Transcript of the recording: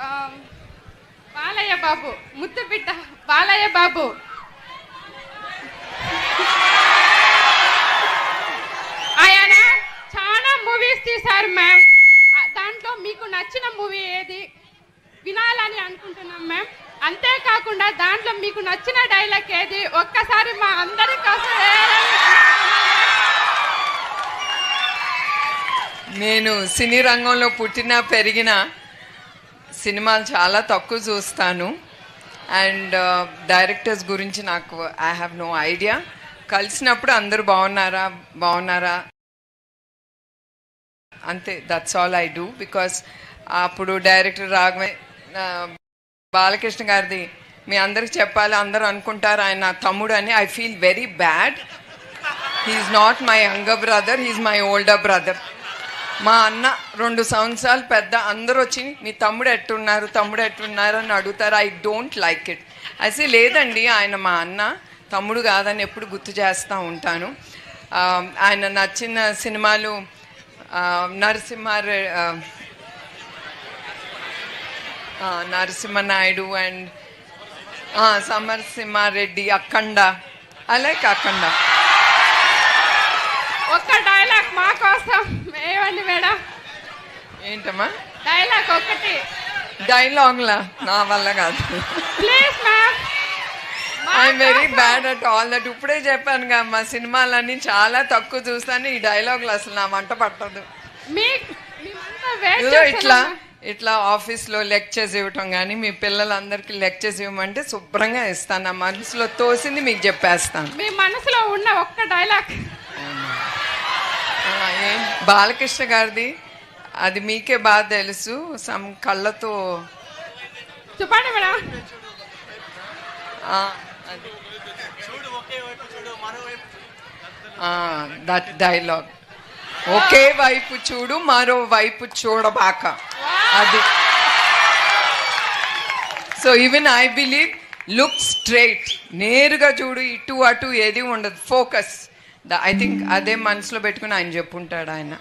ఆ, బాలయ్య బాబు, ముద్దు బిడ్డ బాలయ్య బాబు. ఆయన చాలా మూవీస్ తీశారు మ్యామ్. దాంట్లో మీకు నచ్చిన మూవీ ఏది వినాలని అనుకుంటున్నాం మ్యామ్. అంతేకాకుండా దాంట్లో మీకు నచ్చిన డైలాగ్ ఏది ఒక్కసారి మా అందరి కోసం నేను సినీ రంగంలో పుట్టిన పెరిగిన సినిమాలు చాలా తక్కువ చూస్తాను. అండ్ డైరెక్టర్స్ గురించి నాకు ఐ హ్యావ్ నో ఐడియా. కలిసినప్పుడు అందరూ బాగున్నారా అంతే, that's all I do. Because అప్పుడు డైరెక్టర్ బాలకృష్ణ గారిది మీ అందరికి చెప్పాలి, అందరూ అనుకుంటారు ఆయన నా తమ్ముడు అని. I feel very bad. He's not my younger brother, he's my older brother. మా అన్న 2 సంవత్సరాలు పెద్ద. అందరూ వచ్చి మీ తమ్ముడు ఎట్టున్నారు అని అడుగుతారు. I don't like it. అయితే లేదండి, ఆయన మా అన్న, తమ్ముడు కాదని ఎప్పుడు గుర్తు చేస్తూ ఉంటాను. ఆయన నచ్చిన సినిమాలు Narasimha Naidu and Samarasimha Reddy, Akhanda. I like Akhanda. ఒక్క డైలాగ్ మా కోసం ఏమండి మేడం? ఏంటమ్మా డైలాగ్ ఒకటి? డైలాగ్లా నా వల్ల కాదు. Please ma'am. I'm very bad at all that. ఇప్పుడే చెప్పాను కదా, మా సినిమాలన్నీ చాలా తక్కువ చూస్తాను. ఈ డైలాగులు అసలు నా వంట పట్టదు. ఇట్లా ఆఫీస్లో లెక్చర్స్ ఇవ్వటం కానీ, మీ పిల్లలందరికీ లెక్చర్స్ ఇవ్వమంటే శుభ్రంగా ఇస్తాను. నా మనసులో తోసింది మీకు చెప్పేస్తాను. మీ మనసులో ఉన్న ఒక్క డైలాగ్? బాలకృష్ణ గారిది అది మీకే బాగా తెలుసు. సమ్ కళ్ళతో చెప్పండి మేడం. దట్ డైలాగ్, ఒకే వైపు చూడు మరో వైపు చూడబాక, అది. So even I believe look straight, నేరుగా చూడు, ఇటు అటు ఏది ఉండదు, ఫోకస్. ఐ థింక్ అదే మనసులో పెట్టుకుని ఆయన చెప్పుంటాడు ఆయన.